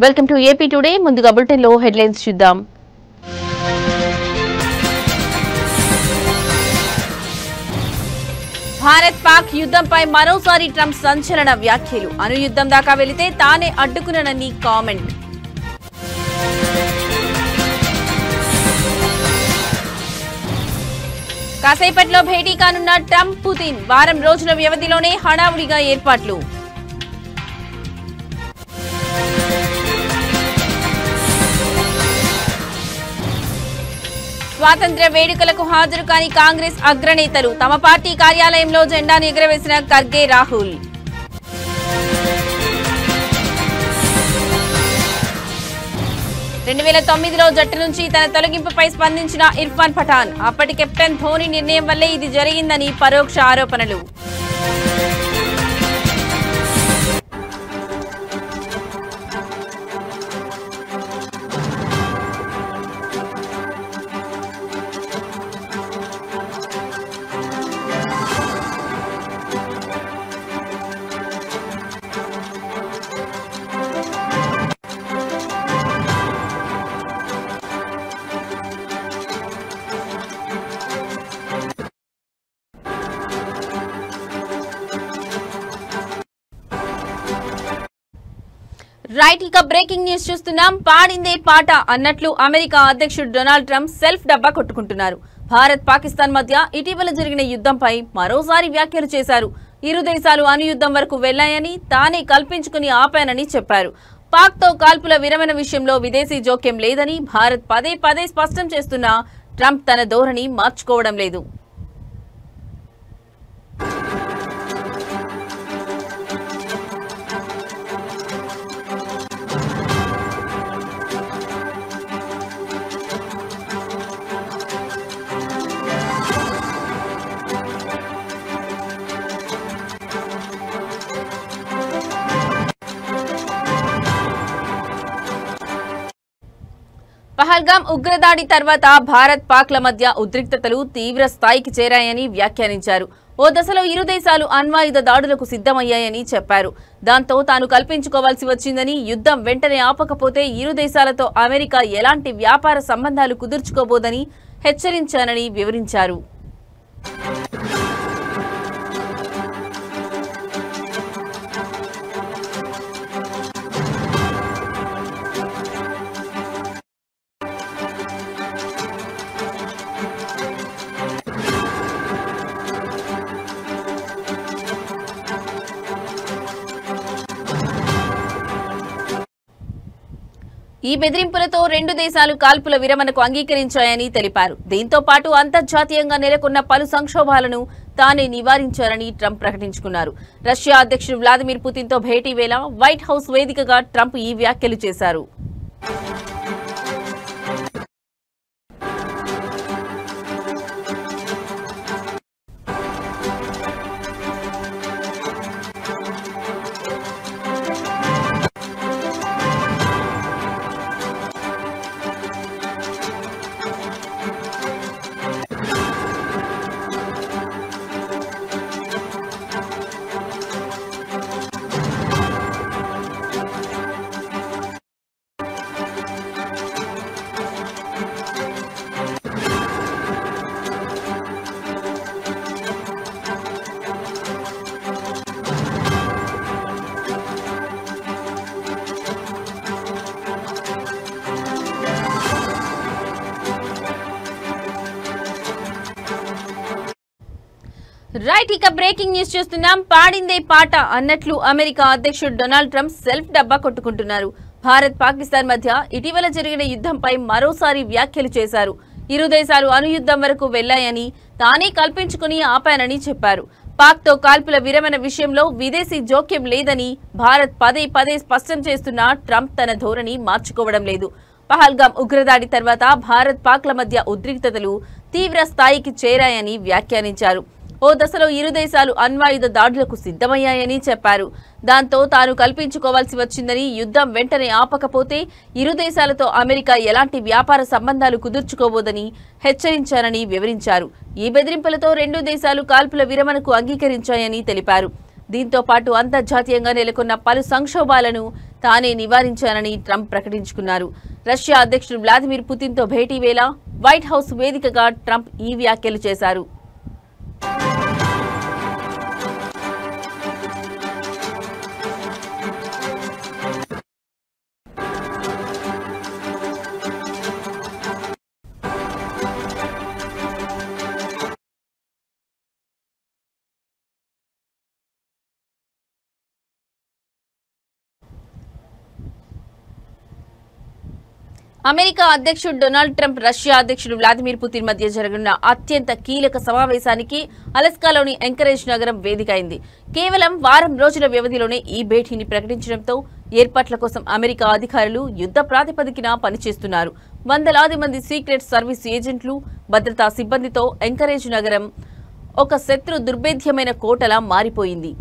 Welcome to AP today. ముందుగా bulletin లో headlines చూద్దాం. భారత్ పాక్ యుద్ధంపై మరోసారి ట్రంప్ సంచలన వ్యాఖ్యలు. అణుయుద్ధం దాకా వెళితే తానే అడ్డుకున్నానని కామెంట్. కాసేపట్లో భేటీ కానున్న ట్రంప్ పుతిన్. వారం రోజుల వ్యవధిలోనే హడావుడిగా ఏర్పాట్లు. స్వాతంత్ర్య వేడుకలకు హాజరు కాని కాంగ్రెస్ అగ్రనేతలు. తమ పార్టీ కార్యాలయంలో జెండాను ఎగురవేసిన ఖర్గే, రాహుల్. రెండు 2009లో జట్టు నుంచి తన తొలగింపుపై స్పందించిన ఇర్ఫాన్ పఠాన్. అప్పటి కెప్టెన్ ధోని నిర్ణయం వల్లే ఇది జరిగిందని పరోక్ష ఆరోపణలు. రైట్, ఇక బ్రేకింగ్ న్యూస్ చూస్తున్నాం. పాడిందే పాట అన్నట్లు అమెరికా అధ్యక్షుడు డొనాల్డ్ ట్రంప్ సెల్ఫ్ డబ్బా కొట్టుకుంటున్నారు. భారత్ పాకిస్తాన్ మధ్య ఇటీవల జరిగిన యుద్ధంపై మరోసారి వ్యాఖ్యలు చేశారు. ఇరు దేశాలు అణుయుద్ధం వరకు వెళ్లాయని, తానే కల్పించుకుని ఆపానని చెప్పారు. పాక్ తో కాల్పుల విరమణ విషయంలో విదేశీ జోక్యం లేదని భారత్ పదే పదే స్పష్టం చేస్తున్నా ట్రంప్ తన ధోరణి మార్చుకోవడం లేదు. పహల్గాం ఉగ్రదాడి తర్వాత భారత్ పాక్ల మధ్య ఉద్రిక్తతలు తీవ్ర స్థాయికి చేరాయని వ్యాఖ్యానించారు. ఓ దశలో ఇరు దేశాలు అణ్వాయుధ దాడులకు సిద్ధమయ్యాయని చెప్పారు. దాంతో తాను కల్పించుకోవాల్సి వచ్చిందని, యుద్ధం వెంటనే ఆపకపోతే ఇరు దేశాలతో అమెరికా ఎలాంటి వ్యాపార సంబంధాలు కుదుర్చుకోబోదని హెచ్చరించానని వివరించారు. ఈ బెదిరింపులతో రెండు దేశాలు కాల్పుల విరమణకు అంగీకరించాయని తెలిపారు. దీంతో పాటు అంతర్జాతీయంగా నెలకొన్న పలు సంక్షోభాలను తానే నివారించారని ట్రంప్ ప్రకటించుకున్నారు. రష్యా అధ్యక్షుడు వ్లాదిమిర్ పుతిన్ తో భేటీ వేళ వైట్ హౌస్ వేదికగా ట్రంప్ ఈ వ్యాఖ్యలు చేశారు. రైట్, ఇక బ్రేకింగ్ న్యూస్ చూస్తున్నాం. పాడిందే పాట అన్నట్లు అమెరికా అధ్యక్షుడు డొనాల్డ్ ట్రంప్ సెల్ఫ్ డబ్బా కొట్టుకుంటున్నారు. భారత్ పాకిస్తాన్ మధ్య ఇటీవల జరిగిన యుద్ధంపై మరోసారి వ్యాఖ్యలు చేశారు. ఇరు దేశాలు అణుయుద్ధం వరకు వెళ్లాయని, తానే కల్పించుకుని ఆపానని చెప్పారు. పాక్ తో కాల్పుల విరమణ విషయంలో విదేశీ జోక్యం లేదని భారత్ పదే పదే స్పష్టం చేస్తున్నా ట్రంప్ తన ధోరణి మార్చుకోవడం లేదు. పహల్గాం ఉగ్రదాడి తర్వాత భారత్ పాక్ల మధ్య ఉద్రిక్తతలు తీవ్ర స్థాయికి చేరాయని వ్యాఖ్యానించారు. ఓ దశలో ఇరు దేశాలు అణ్వాయుధ దాడులకు సిద్ధమయ్యాయని చెప్పారు. దాంతో తాను కల్పించుకోవాల్సి వచ్చిందని, యుద్ధం వెంటనే ఆపకపోతే ఇరు దేశాలతో అమెరికా ఎలాంటి వ్యాపార సంబంధాలు కుదుర్చుకోబోదని హెచ్చరించానని వివరించారు. ఈ బెదిరింపులతో రెండు దేశాలు కాల్పుల విరమణకు అంగీకరించాయని తెలిపారు. దీంతో పాటు అంతర్జాతీయంగా నెలకొన్న పలు సంక్షోభాలను తానే నివారించానని ట్రంప్ ప్రకటించుకున్నారు. రష్యా అధ్యక్షుడు వ్లాదిమిర్ పుతిన్తో భేటీ వేళ వైట్ హౌస్ వేదికగా ట్రంప్ ఈ వ్యాఖ్యలు చేశారు. అమెరికా అధ్యక్షుడు డొనాల్డ్ ట్రంప్ రష్యా అధ్యక్షుడు వ్లాదిమిర్ పుతిన్ మధ్య జరగనున్న అత్యంత కీలక సమావేశానికి అలస్కాలోని ఎంకరేజ్ నగరం వేదిక అయింది. కేవలం వారం రోజుల వ్యవధిలోనే ఈ భేటీని ప్రకటించడంతో ఏర్పాట్ల కోసం అమెరికా అధికారులు యుద్ధ ప్రాతిపదికన పనిచేస్తున్నారు. వందలాది మంది సీక్రెట్ సర్వీస్ ఏజెంట్లు, భద్రతా సిబ్బందితో ఎంకరేజ్ నగరం ఒక శత్రు దుర్భేద్యమైన కోటలా మారిపోయింది.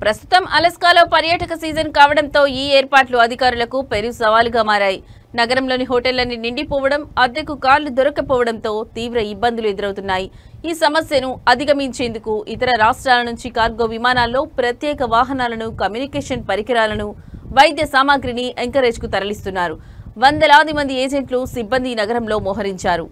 ప్రస్తుతం అలస్కాలో పర్యాటక సీజన్ కావడంతో ఈ ఏర్పాట్లు అధికారులకు పెను సవాలుగా మారాయి. నగరంలోని హోటళ్లన్నీ నిండిపోవడం, అద్దెకు కార్లు దొరకపోవడంతో తీవ్ర ఇబ్బందులు ఎదురవుతున్నాయి. ఈ సమస్యను అధిగమించేందుకు ఇతర రాష్ట్రాల నుంచి కార్గో విమానాల్లో ప్రత్యేక వాహనాలను, కమ్యూనికేషన్ పరికరాలను, వైద్య సామాగ్రిని ఎంకరేజ్ కు తరలిస్తున్నారు. వందలాది మంది ఏజెంట్లు, సిబ్బంది నగరంలో మోహరించారు.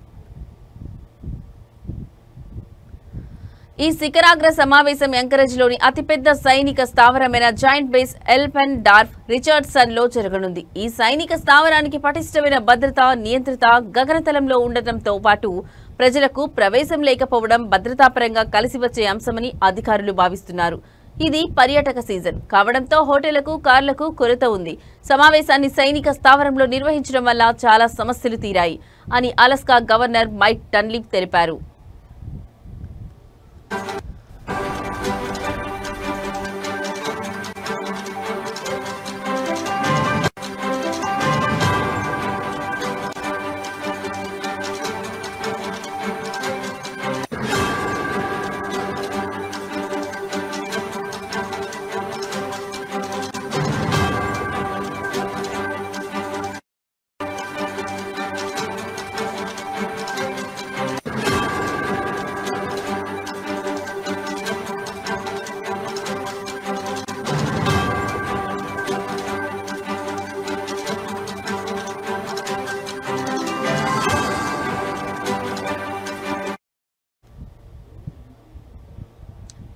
ఈ శిఖరాగ్ర సమావేశం ఎంకరేజ్లోని అతిపెద్ద సైనిక స్థావరమైన జాయింట్ బేస్ ఎల్పెన్ డార్ఫ్ రిచర్డ్సన్ లో జరగనుంది. ఈ సైనిక స్థావరానికి పటిష్టమైన భద్రత, నియంత్రిత గగనతలంలో ఉండటంతో పాటు ప్రజలకు ప్రవేశం లేకపోవడం భద్రతాపరంగా కలిసి వచ్చే అంశమని అధికారులు భావిస్తున్నారు. ఇది పర్యాటక సీజన్ కావడంతో హోటళ్లకు, కార్లకు కొరత ఉంది. సమావేశాన్ని సైనిక స్థావరంలో నిర్వహించడం వల్ల చాలా సమస్యలు తీరాయి అని అలస్కా గవర్నర్ మైక్ డన్లీప్ తెలిపారు.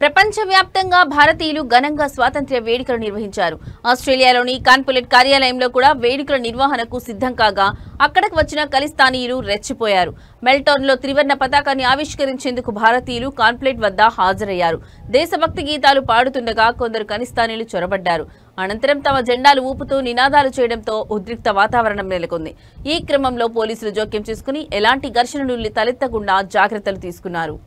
ప్రపంచవ్యాప్తంగా భారతీయులు ఘనంగా స్వాతంత్ర్య వేడుకలు నిర్వహించారు. ఆస్ట్రేలియాలోని కాన్పులేట్ కార్యాలయంలో కూడా వేడుకల నిర్వహణకు సిద్ధం కాగా అక్కడకు వచ్చిన ఖలిస్తానీయులు రెచ్చిపోయారు. మెల్టోర్న్లో త్రివర్ణ పతాకాన్ని ఆవిష్కరించేందుకు భారతీయులు కాన్పులేట్ వద్ద హాజరయ్యారు. దేశభక్తి గీతాలు పాడుతుండగా కొందరు ఖలిస్తానీయులు చొరబడ్డారు. అనంతరం తమ జెండాలు ఊపుతూ నినాదాలు చేయడంతో ఉద్రిక్త వాతావరణం నెలకొంది. ఈ క్రమంలో పోలీసులు జోక్యం చేసుకుని ఎలాంటి ఘర్షణలు తలెత్తకుండా జాగ్రత్తలు తీసుకున్నారు.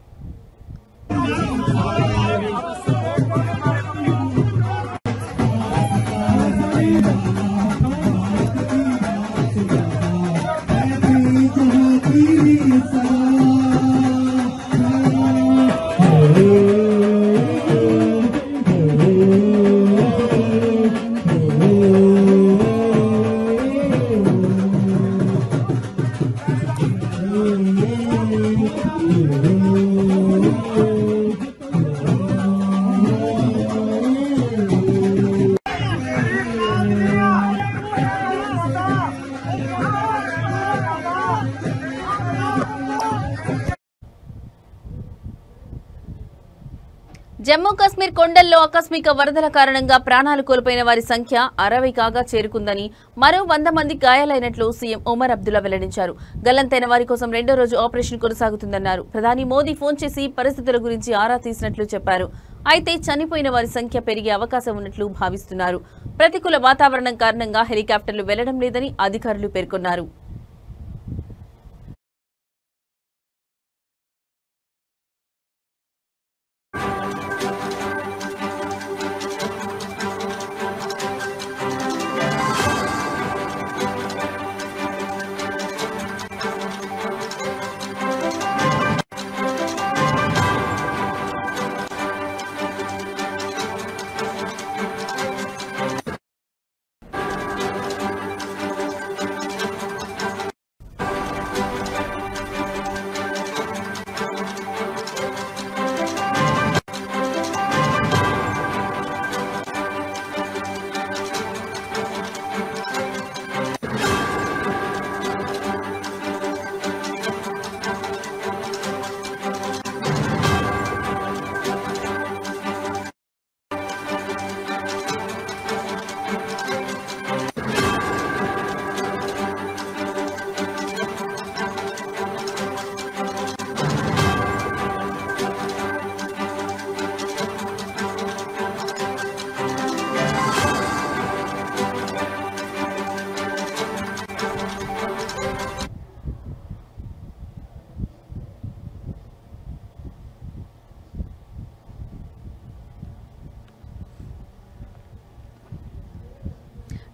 జమ్మూ కాశ్మీర్ కొండల్లో ఆకస్మిక వరదల కారణంగా ప్రాణాలు కోల్పోయిన వారి సంఖ్య 60 కాగా చేరుకుందని, మరో 100 మంది గాయాలైనట్లు సీఎం ఒమర్ అబ్దుల్లా వెల్లడించారు. గల్లంతైన వారి కోసం 2వ రోజు ఆపరేషన్ కొనసాగుతుందన్నారు. ప్రధాని మోదీ ఫోన్ చేసి పరిస్థితుల గురించి ఆరా తీసినట్లు చెప్పారు. అయితే చనిపోయిన వారి సంఖ్య పెరిగే అవకాశం ఉన్నట్లు భావిస్తున్నారు. ప్రతికూల వాతావరణం కారణంగా హెలికాప్టర్లు వెళ్లడం లేదని అధికారులు పేర్కొన్నారు.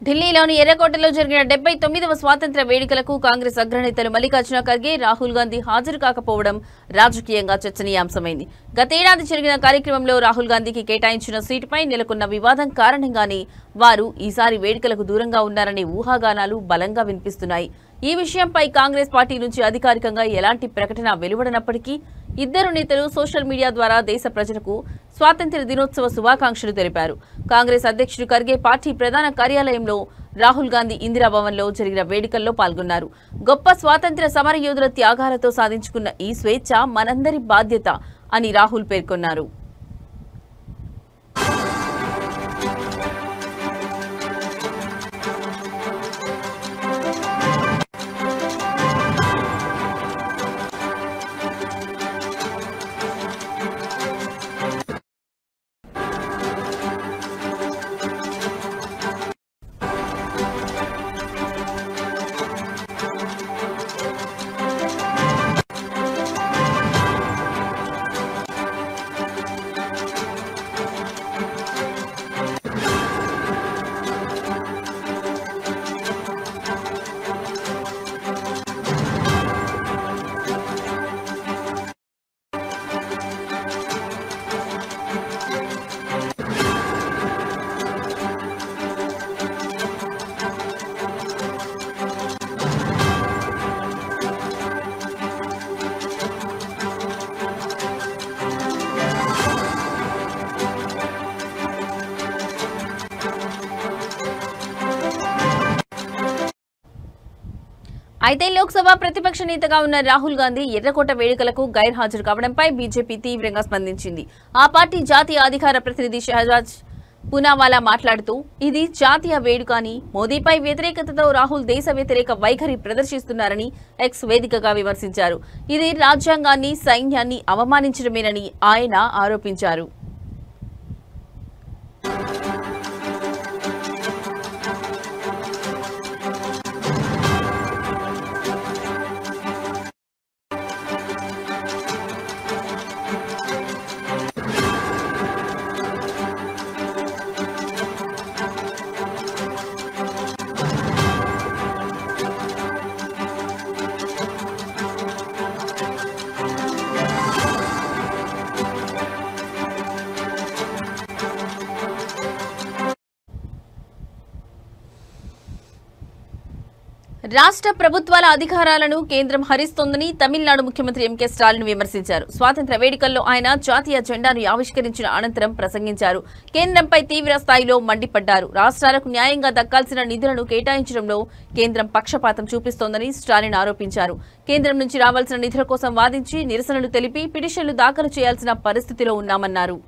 ఢిల్లీలోని ఎర్రకోటలో జరిగిన 79వ స్వాతంత్ర్య వేడుకలకు కాంగ్రెస్ అగ్రనేతలు మల్లికార్జున ఖర్గే, రాహుల్ గాంధీ హాజరు కాకపోవడం రాజకీయంగా చర్చనీయాంశమైంది. గతేడాది జరిగిన కార్యక్రమంలో రాహుల్ గాంధీకి కేటాయించిన సీటుపై నెలకొన్న వివాదం కారణంగానే వారు ఈసారి వేడుకలకు దూరంగా ఉన్నారనే ఊహాగానాలు బలంగా వినిపిస్తున్నాయి. ఈ విషయంపై కాంగ్రెస్ పార్టీ నుంచి అధికారికంగా ఎలాంటి ప్రకటన వెలువడనప్పటికీ ఇద్దరు నేతలు సోషల్ మీడియా ద్వారా దేశ ప్రజలకు స్వాతంత్ర్య దినోత్సవ శుభాకాంక్షలు తెలిపారు. కాంగ్రెస్ అధ్యక్షుడు ఖర్గే పార్టీ ప్రధాన కార్యాలయంలో, రాహుల్ గాంధీ ఇందిరాభవన్లో జరిగిన వేడుకల్లో పాల్గొన్నారు. గొప్ప స్వాతంత్ర్య సమరయోధుల త్యాగాలతో సాధించుకున్న ఈ స్వేచ్ఛ మనందరి బాధ్యత అని రాహుల్ పేర్కొన్నారు. అయితే లోక్సభ ప్రతిపక్ష నేతగా ఉన్న రాహుల్ గాంధీ ఎర్రకోట వేడుకలకు గైర్హాజరు కావడంపై బీజేపీ తీవ్రంగా స్పందించింది. ఆ పార్టీ జాతీయ అధికార ప్రతినిధి షహజాజ్ పూనావాలా మాట్లాడుతూ, ఇది జాతీయ వేడుక అని, మోదీపై వ్యతిరేకతతో రాహుల్ దేశ వ్యతిరేక వైఖరి ప్రదర్శిస్తున్నారని ఎక్స్ వేదికగా విమర్శించారు. ఇది రాజ్యాంగాన్ని, సైన్యాన్ని అవమానించడమేనని ఆయన ఆరోపించారు. రాష్ట్ర ప్రభుత్వాల అధికారాలను కేంద్రం హరిస్తోందని తమిళనాడు ముఖ్యమంత్రి ఎంకే స్టాలిన్ విమర్శించారు. స్వాతంత్ర్య వేడుకల్లో ఆయన జాతీయ జెండాను ఆవిష్కరించిన అనంతరం ప్రసంగించారు. కేంద్రంపై తీవ్ర స్థాయిలో మండిపడ్డారు. రాష్ట్రాలకు న్యాయంగా దక్కాల్సిన నిధులను కేటాయించడంలో కేంద్రం పక్షపాతం చూపిస్తోందని స్టాలిన్ ఆరోపించారు. కేంద్రం నుంచి రావాల్సిన నిధుల కోసం వాదించి నిరసనలు తెలిపి పిటిషన్లు దాఖలు చేయాల్సిన పరిస్థితిలో ఉన్నామన్నారు.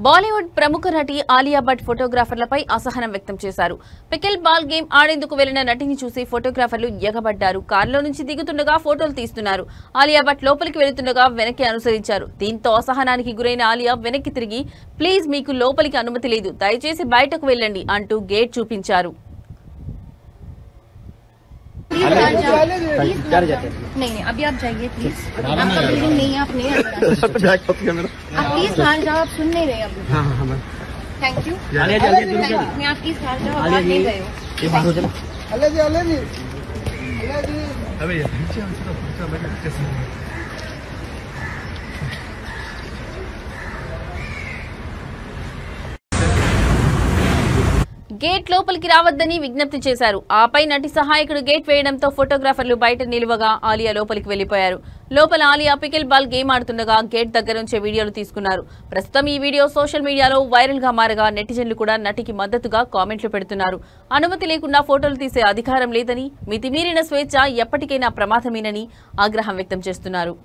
బాలీవుడ్ ప్రముఖ నటి ఆలియా భట్ ఫోటోగ్రాఫర్లపై అసహనం వ్యక్తం చేశారు. పికిల్ బాల్ గేమ్ ఆడేందుకు వెళ్లిన నటిని చూసి ఫోటోగ్రాఫర్లు ఎగబడ్డారు. కారులో నుంచి దిగుతుండగా ఫోటోలు తీస్తున్నారు. ఆలియా భట్ లోపలికి వెళుతుండగా వెనక్కి అనుసరించారు. దీంతో అసహనానికి గురైన ఆలియా వెనక్కి తిరిగి, ప్లీజ్ మీకు లోపలికి అనుమతి లేదు, దయచేసి బయటకు వెళ్ళండి అంటూ గేట్ చూపించారు. नहीं अभी आप जाइए प्लीज, आपका बिल्डिंग नहीं है, आप नहीं आप प्लीज बाहर जाओ, आप सुन नहीं रहे अभी। थैंक यू, आप प्लीज बाहर जाओ, आप नहीं गए हो। గేట్ లోపలికి రావద్దని విజ్ఞప్తి చేశారు. ఆపై నటి సహాయకుడు గేట్ వేయడంతో ఫోటోగ్రాఫర్లు బయట నిలువగా ఆలియా లోపలికి వెళ్లిపోయారు. లోపల ఆలియా పికిల్ బాల్ గేమ్ ఆడుతుండగా గేట్ దగ్గర నుంచే వీడియోలు తీసుకున్నారు. ప్రస్తుతం ఈ వీడియో సోషల్ మీడియాలో వైరల్ గా మారగా నెటిజన్లు కూడా నటికి మద్దతుగా కామెంట్లు పెడుతున్నారు. అనుమతి లేకుండా ఫోటోలు తీసే అధికారం లేదని, మితిమీరిన స్వేచ్ఛ ఎప్పటికైనా ప్రమాదమేనని ఆగ్రహం వ్యక్తం చేస్తున్నారు.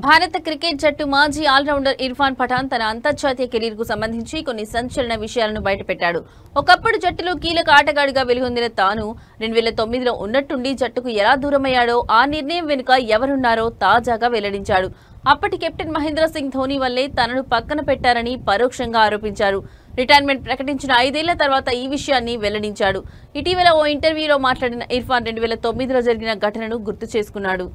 భారత క్రికెట్ జట్టు మాజీ ఆల్రౌండర్ ఇర్ఫాన్ పఠాన్ తన అంతర్జాతీయ కెరీర్ కు సంబంధించి కొన్ని సంచలన విషయాలను బయటపెట్టాడు. ఒకప్పుడు జట్టులో కీలక ఆటగాడిగా వెలుగొందిన తాను 2009లో ఉన్నట్టుండి జట్టుకు ఎలా దూరమయ్యాడో, ఆ నిర్ణయం వెనుక ఎవరున్నారో తాజాగా వెల్లడించాడు. అప్పటి కెప్టెన్ మహేంద్ర సింగ్ ధోని వల్లే తనను పక్కన పెట్టారని పరోక్షంగా ఆరోపించారు. రిటైర్మెంట్ ప్రకటించిన 5 ఏళ్ల తర్వాత ఈ విషయాన్ని వెల్లడించాడు. ఇటీవల ఓ ఇంటర్వ్యూలో మాట్లాడిన ఇర్ఫాన్ 2009లో జరిగిన ఘటనను గుర్తు చేసుకున్నాడు.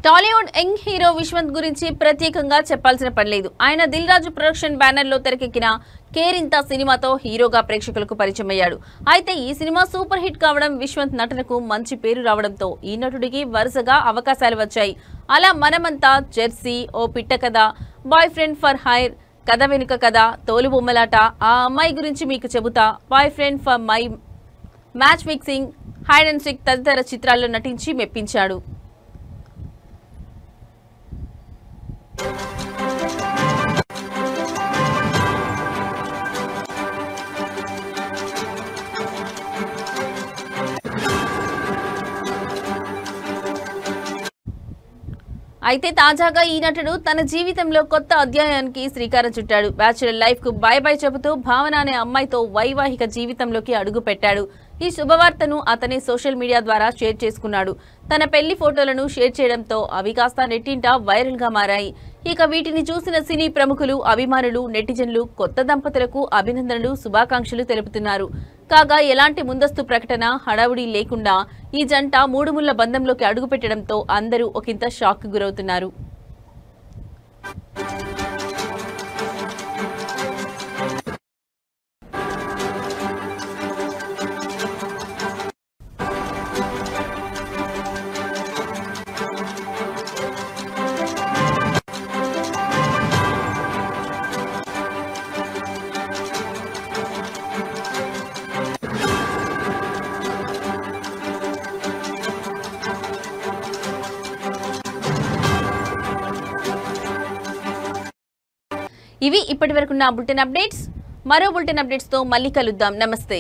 టాలీవుడ్ యంగ్ హీరో విశ్వంత్ గురించి ప్రత్యేకంగా చెప్పాల్సిన పనిలేదు. ఆయన దిల్ రాజు ప్రొడక్షన్ బ్యానర్ లో తెరకెక్కిన కేరింత సినిమాతో హీరోగా ప్రేక్షకులకు పరిచయం అయ్యాడు. అయితే ఈ సినిమా సూపర్ హిట్ కావడం, విశ్వంత్ నటనకు మంచి పేరు రావడంతో ఈ నటుడికి వరుసగా అవకాశాలు వచ్చాయి. అలా మనమంతా, జెర్సీ, ఓ పిట్ట కథ, బాయ్ ఫ్రెండ్ ఫర్ హైర్, కథ వెనుక కథ, తోలుబొమ్మలాట, ఆ అమ్మాయి గురించి మీకు చెబుతా, boy friend for my, match mixing, hide and seek తదితర చిత్రాల్లో నటించి మెప్పించాడు. అయితే తాజాగా ఈ నటుడు తన జీవితంలో కొత్త అధ్యాయానికి శ్రీకారం చుట్టాడు. బ్యాచులర్ లైఫ్ కు బై బై చెబుతూ భావన అనే అమ్మాయితో వైవాహిక జీవితంలోకి అడుగు పెట్టాడు. ఈ శుభవార్తను అతనే సోషల్ మీడియా ద్వారా షేర్ చేసుకున్నాడు. తన పెళ్లి ఫోటోలను షేర్ చేయడంతో అవి కాస్త నెట్టింట వైరల్ గా మారాయి. ఇక వీటిని చూసిన సినీ ప్రముఖులు, అభిమానులు, నెటిజన్లు కొత్త దంపతులకు అభినందనలు, శుభాకాంక్షలు తెలుపుతున్నారు. కాగా ఎలాంటి ముందస్తు ప్రకటన, హడావుడి లేకుండా ఈ జంట 3 ముళ్ల బంధంలోకి అడుగుపెట్టడంతో అందరూ ఒకంత షాక్ గురవుతున్నారు. ఇవి ఇప్పటివరకున్న బులెటిన్ అప్డేట్స్. మరో బులెటిన్ అప్డేట్స్ తో మళ్ళీ కలుద్దాం. నమస్తే.